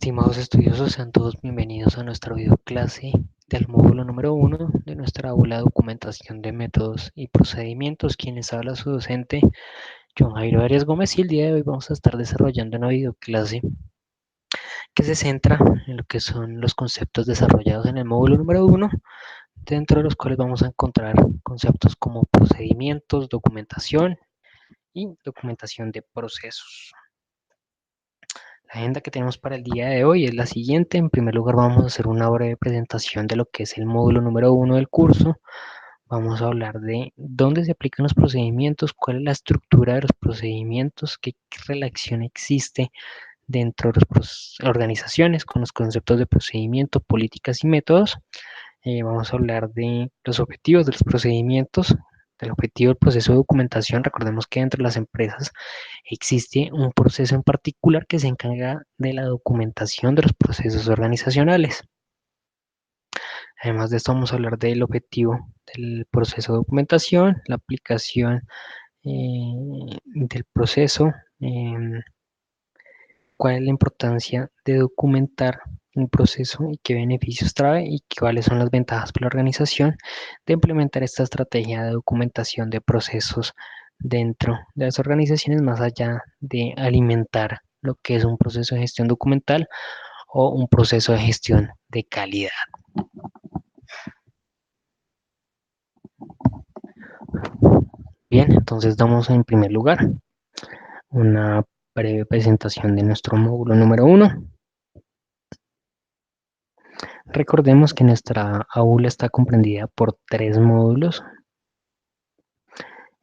Estimados estudiosos, sean todos bienvenidos a nuestra videoclase del módulo número 1 de nuestra aula de documentación de métodos y procedimientos. Quienes habla su docente, John Jairo Arias Gómez, y el día de hoy vamos a estar desarrollando una videoclase que se centra en lo que son los conceptos desarrollados en el módulo número 1, dentro de los cuales vamos a encontrar conceptos como procedimientos, documentación y documentación de procesos. La agenda que tenemos para el día de hoy es la siguiente. En primer lugar, vamos a hacer una breve presentación de lo que es el módulo número 1 del curso. Vamos a hablar de dónde se aplican los procedimientos, cuál es la estructura de los procedimientos, qué relación existe dentro de las organizaciones con los conceptos de procedimiento, políticas y métodos. Vamos a hablar de los objetivos de los procedimientos, del objetivo del proceso de documentación. Recordemos que dentro de las empresas existe un proceso en particular que se encarga de la documentación de los procesos organizacionales. Además de esto, vamos a hablar del objetivo del proceso de documentación, la aplicación del proceso, cuál es la importancia de documentar un proceso y qué beneficios trae y cuáles son las ventajas para la organización de implementar esta estrategia de documentación de procesos dentro de las organizaciones, más allá de alimentar lo que es un proceso de gestión documental o un proceso de gestión de calidad. Bien, entonces damos en primer lugar una breve presentación de nuestro módulo número 1. Recordemos que nuestra aula está comprendida por 3 módulos.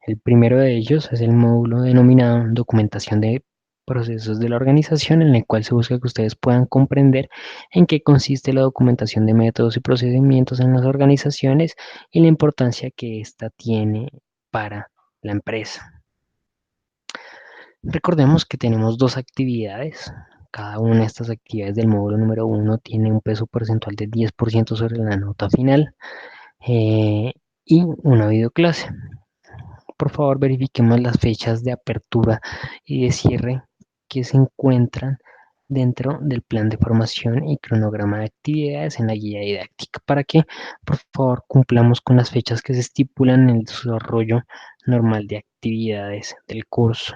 El primero de ellos es el módulo denominado Documentación de Procesos de la Organización, en el cual se busca que ustedes puedan comprender en qué consiste la documentación de métodos y procedimientos en las organizaciones y la importancia que ésta tiene para la empresa. Recordemos que tenemos 2 actividades. Cada una de estas actividades del módulo número 1 tiene un peso porcentual de 10% sobre la nota final y una videoclase. Por favor, verifiquemos las fechas de apertura y de cierre que se encuentran dentro del plan de formación y cronograma de actividades en la guía didáctica para que, por favor, cumplamos con las fechas que se estipulan en el desarrollo normal de actividades del curso.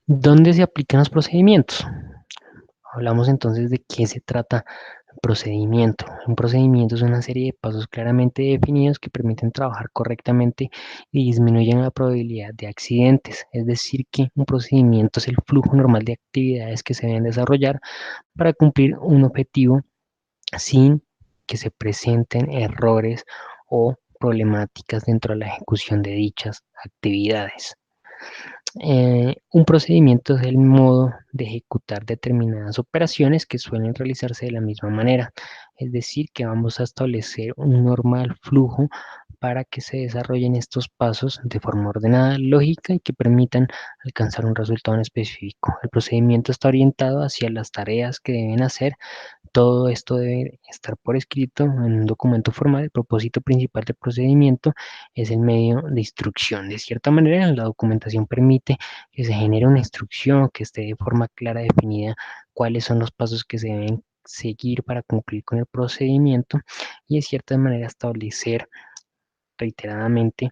¿Dónde se aplican los procedimientos? Hablamos entonces de qué se trata el procedimiento. Un procedimiento es una serie de pasos claramente definidos que permiten trabajar correctamente y disminuyen la probabilidad de accidentes. Es decir, que un procedimiento es el flujo normal de actividades que se deben desarrollar para cumplir un objetivo sin que se presenten errores o problemáticas dentro de la ejecución de dichas actividades. Un procedimiento es el modo de ejecutar determinadas operaciones que suelen realizarse de la misma manera, es decir, que vamos a establecer un normal flujo para que se desarrollen estos pasos de forma ordenada, lógica y que permitan alcanzar un resultado en específico. El procedimiento está orientado hacia las tareas que deben hacer. Todo esto debe estar por escrito en un documento formal. El propósito principal del procedimiento es el medio de instrucción. De cierta manera, la documentación permite que se genere una instrucción que esté de forma clara definida cuáles son los pasos que se deben seguir para cumplir con el procedimiento y de cierta manera establecer reiteradamente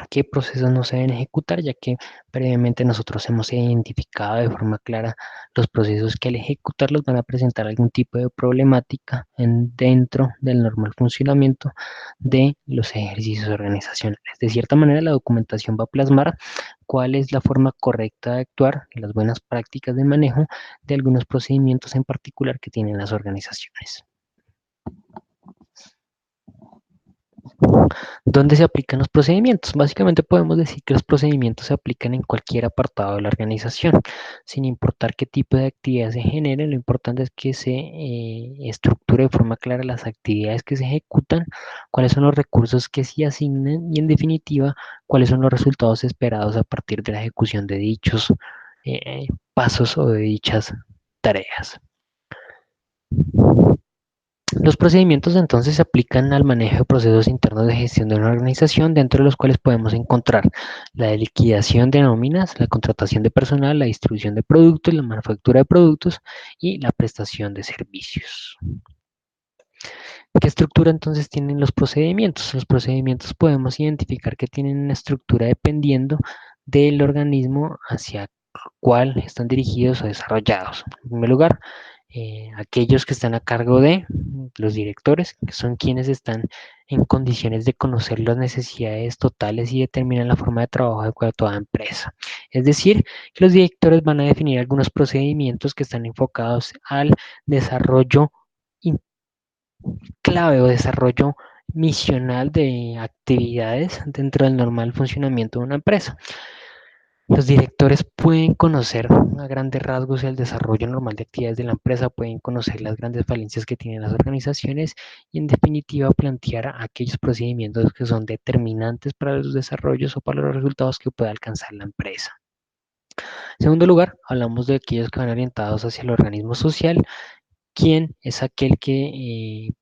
qué procesos no se deben ejecutar, ya que previamente nosotros hemos identificado de forma clara los procesos que al ejecutarlos van a presentar algún tipo de problemática dentro del normal funcionamiento de los ejercicios organizacionales. De cierta manera, la documentación va a plasmar cuál es la forma correcta de actuar y las buenas prácticas de manejo de algunos procedimientos en particular que tienen las organizaciones. ¿Dónde se aplican los procedimientos? Básicamente podemos decir que los procedimientos se aplican en cualquier apartado de la organización, sin importar qué tipo de actividad se genere. Lo importante es que se estructure de forma clara las actividades que se ejecutan, cuáles son los recursos que se asignan y, en definitiva, cuáles son los resultados esperados a partir de la ejecución de dichos pasos o de dichas tareas. Los procedimientos entonces se aplican al manejo de procesos internos de gestión de una organización, dentro de los cuales podemos encontrar la liquidación de nóminas, la contratación de personal, la distribución de productos, la manufactura de productos y la prestación de servicios. ¿Qué estructura entonces tienen los procedimientos? Los procedimientos podemos identificar que tienen una estructura dependiendo del organismo hacia el cual están dirigidos o desarrollados. En primer lugar, aquellos que están a cargo de los directores, que son quienes están en condiciones de conocer las necesidades totales y determinan la forma de trabajo adecuada de toda empresa. Es decir, que los directores van a definir algunos procedimientos que están enfocados al desarrollo clave o desarrollo misional de actividades dentro del normal funcionamiento de una empresa. Los directores pueden conocer a grandes rasgos el desarrollo normal de actividades de la empresa, pueden conocer las grandes falencias que tienen las organizaciones y en definitiva plantear aquellos procedimientos que son determinantes para los desarrollos o para los resultados que pueda alcanzar la empresa. En segundo lugar, hablamos de aquellos que van orientados hacia el organismo social, quien es aquel que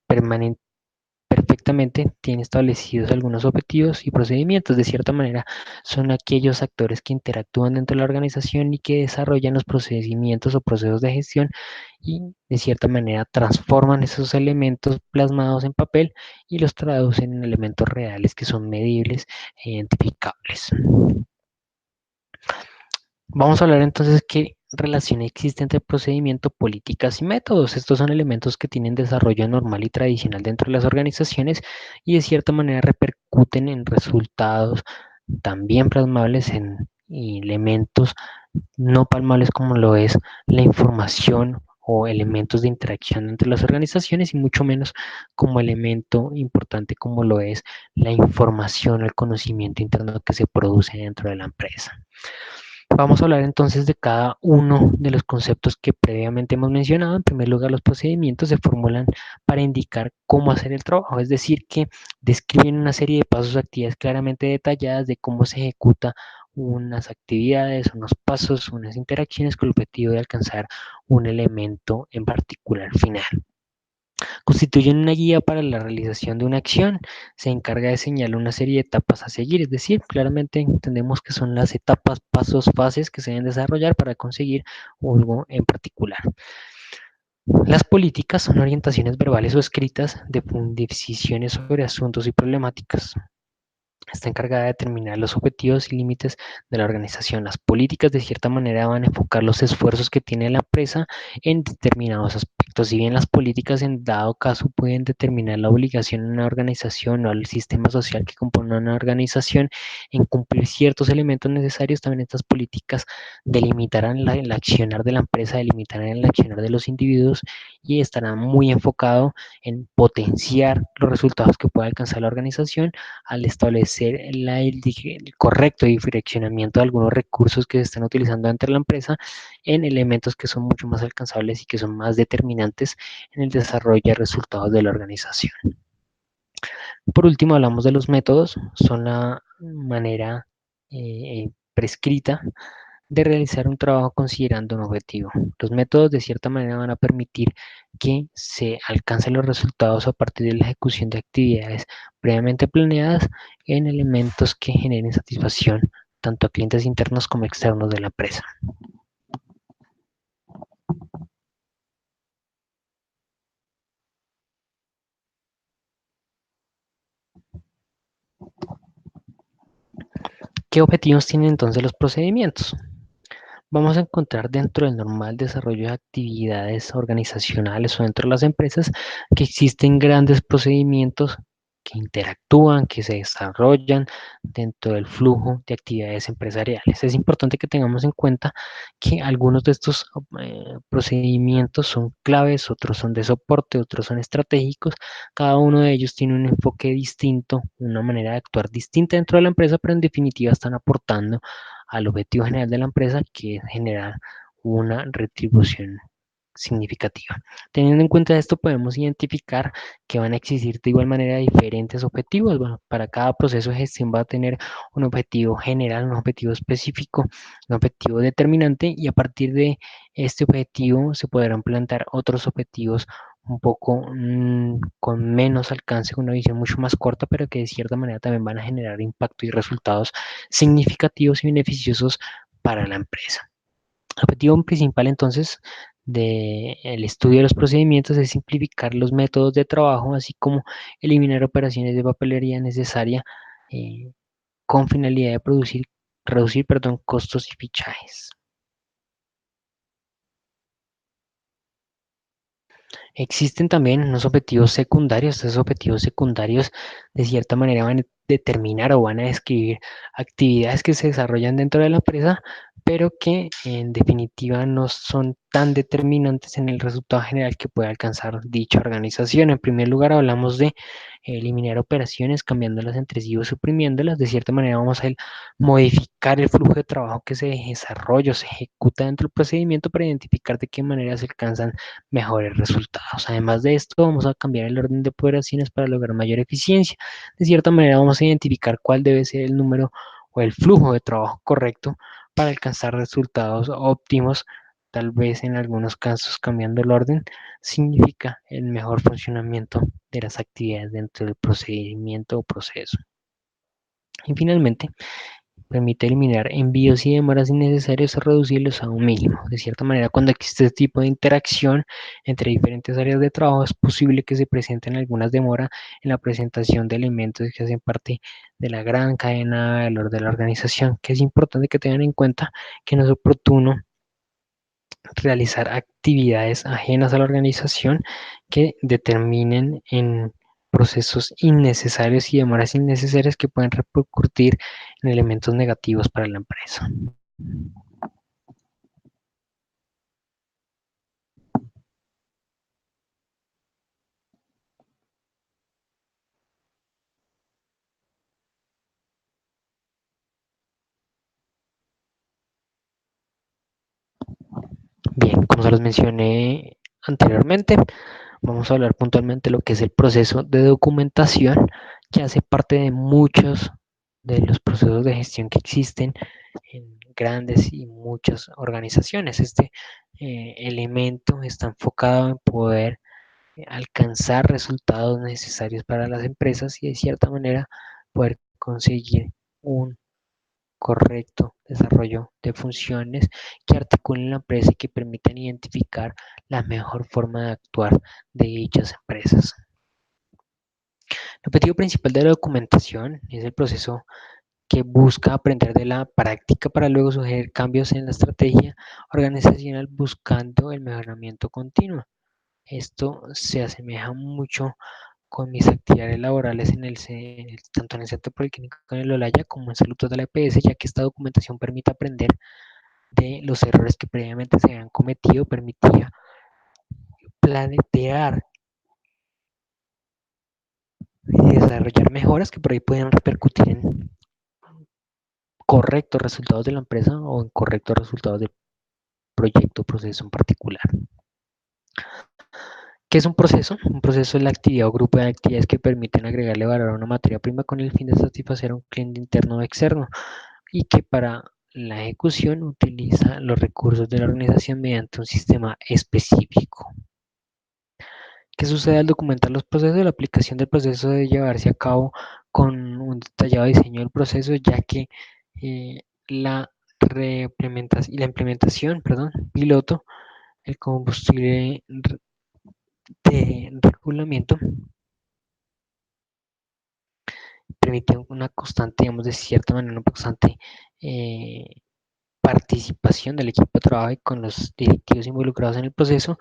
perfectamente tiene establecidos algunos objetivos y procedimientos. De cierta manera, son aquellos actores que interactúan dentro de la organización y que desarrollan los procedimientos o procesos de gestión y de cierta manera transforman esos elementos plasmados en papel y los traducen en elementos reales que son medibles e identificables. Vamos a hablar entonces qué relación existe entre procedimiento, políticas y métodos. Estos son elementos que tienen desarrollo normal y tradicional dentro de las organizaciones y de cierta manera repercuten en resultados también plasmables en elementos no palmables como lo es la información o elementos de interacción entre las organizaciones y mucho menos como elemento importante como lo es la información o el conocimiento interno que se produce dentro de la empresa. Vamos a hablar entonces de cada uno de los conceptos que previamente hemos mencionado. En primer lugar, los procedimientos se formulan para indicar cómo hacer el trabajo, es decir, que describen una serie de pasos, actividades claramente detalladas de cómo se ejecuta unas actividades, unos pasos, unas interacciones con el objetivo de alcanzar un elemento en particular final. Constituyen una guía para la realización de una acción, se encarga de señalar una serie de etapas a seguir, es decir, claramente entendemos que son las etapas, pasos, fases que se deben desarrollar para conseguir algo en particular. Las políticas son orientaciones verbales o escritas de decisiones sobre asuntos y problemáticas. Está encargada de determinar los objetivos y límites de la organización. Las políticas de cierta manera van a enfocar los esfuerzos que tiene la empresa en determinados aspectos. Si bien las políticas en dado caso pueden determinar la obligación en una organización o al sistema social que compone una organización en cumplir ciertos elementos necesarios, también estas políticas delimitarán el accionar de la empresa, delimitarán el accionar de los individuos y estarán muy enfocado en potenciar los resultados que pueda alcanzar la organización al establecer el correcto direccionamiento de algunos recursos que se están utilizando dentro de la empresa en elementos que son mucho más alcanzables y que son más determinantes en el desarrollo de resultados de la organización. Por último, hablamos de los métodos, son la manera prescrita de realizar un trabajo considerando un objetivo. Los métodos de cierta manera van a permitir que se alcancen los resultados a partir de la ejecución de actividades previamente planeadas en elementos que generen satisfacción tanto a clientes internos como externos de la empresa. ¿Qué objetivos tienen entonces los procedimientos? Vamos a encontrar dentro del normal desarrollo de actividades organizacionales o dentro de las empresas que existen grandes procedimientos que interactúan, que se desarrollan dentro del flujo de actividades empresariales. Es importante que tengamos en cuenta que algunos de estos procedimientos son claves, otros son de soporte, otros son estratégicos. Cada uno de ellos tiene un enfoque distinto, una manera de actuar distinta dentro de la empresa, pero en definitiva están aportando al objetivo general de la empresa, que es generar una retribución significativa. Teniendo en cuenta esto, podemos identificar que van a existir de igual manera diferentes objetivos. Bueno, para cada proceso de gestión va a tener un objetivo general, un objetivo específico, un objetivo determinante y a partir de este objetivo se podrán plantear otros objetivos un poco con menos alcance, con una visión mucho más corta, pero que de cierta manera también van a generar impacto y resultados significativos y beneficiosos para la empresa. El objetivo principal entonces del estudio de los procedimientos es simplificar los métodos de trabajo, así como eliminar operaciones de papelería necesaria eh, con finalidad de reducir, costos y fichajes. Existen también unos objetivos secundarios. Estos objetivos secundarios de cierta manera van a determinar o van a describir actividades que se desarrollan dentro de la empresa, pero que en definitiva no son tan determinantes en el resultado general que puede alcanzar dicha organización. En primer lugar, hablamos de eliminar operaciones, cambiándolas entre sí o suprimiéndolas. De cierta manera vamos a modificar el flujo de trabajo que se desarrolla o se ejecuta dentro del procedimiento para identificar de qué manera se alcanzan mejores resultados. Además de esto, vamos a cambiar el orden de operaciones para lograr mayor eficiencia. De cierta manera, vamos a identificar cuál debe ser el número o el flujo de trabajo correcto para alcanzar resultados óptimos. Tal vez en algunos casos cambiando el orden significa el mejor funcionamiento de las actividades dentro del procedimiento o proceso. Y finalmente, permite eliminar envíos y demoras innecesarias o reducirlos a un mínimo. De cierta manera, cuando existe este tipo de interacción entre diferentes áreas de trabajo, es posible que se presenten algunas demoras en la presentación de elementos que hacen parte de la gran cadena de valor de la organización, que es importante que tengan en cuenta que no es oportuno realizar actividades ajenas a la organización que determinen en procesos innecesarios y demoras innecesarias que pueden repercutir en elementos negativos para la empresa. Bien, como se los mencioné anteriormente, vamos a hablar puntualmente de lo que es el proceso de documentación, que hace parte de muchos de los procesos de gestión que existen en grandes y muchas organizaciones. Este elemento está enfocado en poder alcanzar resultados necesarios para las empresas y de cierta manera poder conseguir un correcto desarrollo de funciones que articulen la empresa y que permitan identificar la mejor forma de actuar de dichas empresas. El objetivo principal de la documentación es el proceso que busca aprender de la práctica para luego sugerir cambios en la estrategia organizacional buscando el mejoramiento continuo. Esto se asemeja mucho con mis actividades laborales tanto en el Centro Politécnico en el Olaya como en Salud de la EPS, ya que esta documentación permite aprender de los errores que previamente se habían cometido, permitía planear y desarrollar mejoras que por ahí pueden repercutir en correctos resultados de la empresa o en correctos resultados del proyecto o proceso en particular. ¿Qué es un proceso? Un proceso es la actividad o grupo de actividades que permiten agregarle valor a una materia prima con el fin de satisfacer a un cliente interno o externo y que para la ejecución utiliza los recursos de la organización mediante un sistema específico. ¿Qué sucede al documentar los procesos? La aplicación del proceso debe llevarse a cabo con un detallado diseño del proceso, ya que la implementación, piloto, el combustible de regulamiento permite una constante, digamos, de cierta manera, una constante eh, participación del equipo de trabajo y con los directivos involucrados en el proceso,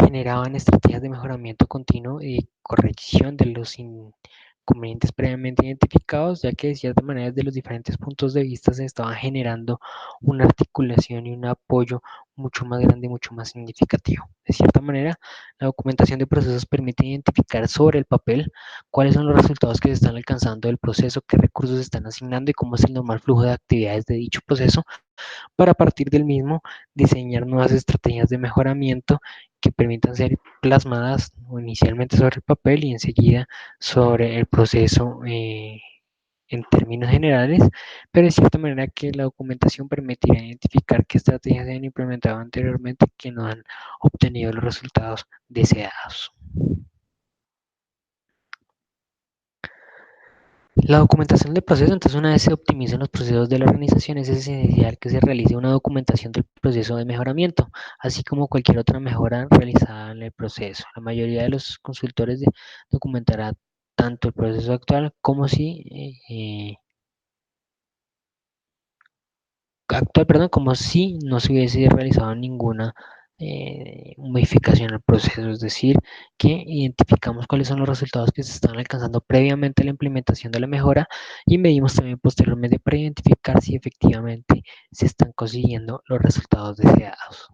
generaban estrategias de mejoramiento continuo y corrección de los inconvenientes previamente identificados, ya que de cierta manera desde los diferentes puntos de vista se estaba generando una articulación y un apoyo mucho más grande y mucho más significativo. De cierta manera, la documentación de procesos permite identificar sobre el papel cuáles son los resultados que se están alcanzando del proceso, qué recursos se están asignando y cómo es el normal flujo de actividades de dicho proceso para a partir del mismo diseñar nuevas estrategias de mejoramiento que permitan ser plasmadas inicialmente sobre el papel y enseguida sobre el proceso en términos generales, pero de cierta manera que la documentación permitirá identificar qué estrategias se han implementado anteriormente que no han obtenido los resultados deseados. La documentación del proceso, entonces una vez se optimizan los procesos de la organización, es esencial que se realice una documentación del proceso de mejoramiento, así como cualquier otra mejora realizada en el proceso. La mayoría de los consultores documentará tanto el proceso actual como si como si no se hubiese realizado ninguna modificación al proceso, es decir, que identificamos cuáles son los resultados que se están alcanzando previamente a la implementación de la mejora y medimos también posteriormente para identificar si efectivamente se están consiguiendo los resultados deseados.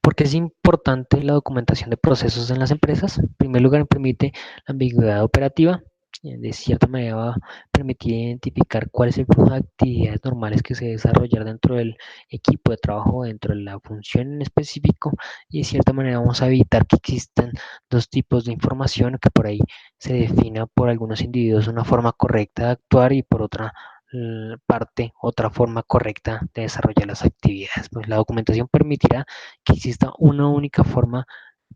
¿Por qué es importante la documentación de procesos en las empresas? En primer lugar, permite la ambigüedad operativa. De cierta manera va a permitir identificar cuál es el flujo de actividades normales que se desarrollar dentro del equipo de trabajo, dentro de la función en específico, y de cierta manera vamos a evitar que existan dos tipos de información, que por ahí se defina por algunos individuos una forma correcta de actuar y por otra parte otra forma correcta de desarrollar las actividades. Pues la documentación permitirá que exista una única forma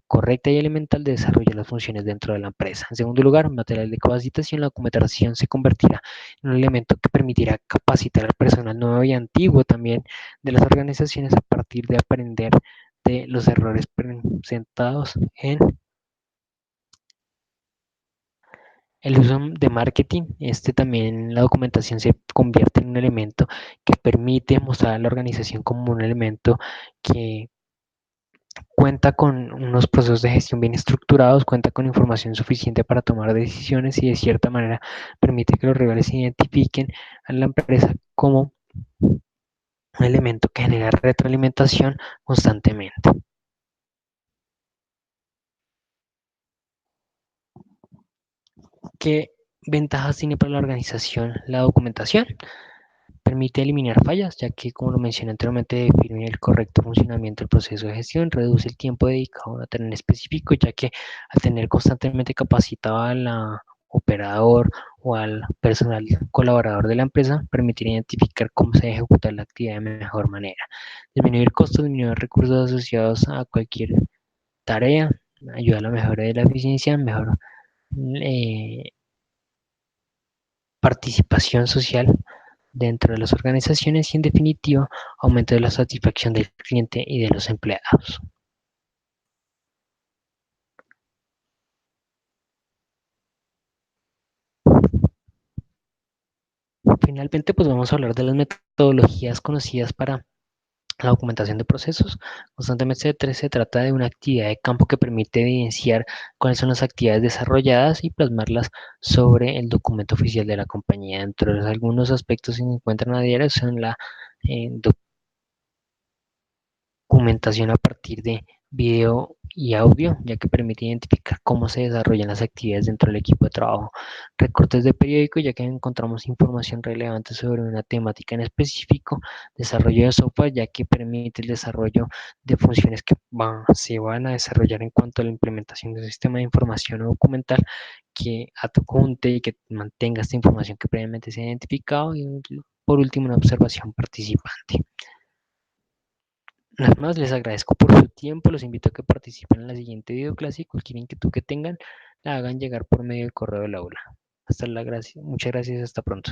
correcta y elemental de desarrollar las funciones dentro de la empresa. En segundo lugar, material de capacitación. La documentación se convertirá en un elemento que permitirá capacitar al personal nuevo y antiguo también de las organizaciones a partir de aprender de los errores presentados en el uso de marketing. También la documentación se convierte en un elemento que permite mostrar a la organización como un elemento que cuenta con unos procesos de gestión bien estructurados, cuenta con información suficiente para tomar decisiones y de cierta manera permite que los rivales identifiquen a la empresa como un elemento que genera retroalimentación constantemente. ¿Qué ventajas tiene para la organización la documentación? Permite eliminar fallas, ya que, como lo mencioné anteriormente, define el correcto funcionamiento del proceso de gestión, reduce el tiempo dedicado a una tarea en específico, ya que al tener constantemente capacitado al operador o al personal colaborador de la empresa, permite identificar cómo se debe ejecutar la actividad de mejor manera. Disminuir costos, disminuir recursos asociados a cualquier tarea, ayuda a la mejora de la eficiencia, mejor eh, participación social dentro de las organizaciones y, en definitiva, aumento de la satisfacción del cliente y de los empleados. Finalmente, pues vamos a hablar de las metodologías conocidas para la documentación de procesos. Constantemente se trata de una actividad de campo que permite evidenciar cuáles son las actividades desarrolladas y plasmarlas sobre el documento oficial de la compañía. Entre algunos aspectos que se encuentran a diario son la documentación a partir de video y audio, ya que permite identificar cómo se desarrollan las actividades dentro del equipo de trabajo. Recortes de periódico, ya que encontramos información relevante sobre una temática en específico. Desarrollo de software, ya que permite el desarrollo de funciones que se van a desarrollar en cuanto a la implementación de un sistema de información o documental que adjunte y que mantenga esta información que previamente se ha identificado. Y por último, una observación participante. Nada más, les agradezco por su tiempo, los invito a que participen en la siguiente videoclase y cualquier inquietud que tengan la hagan llegar por medio del correo del aula. Muchas gracias, hasta pronto.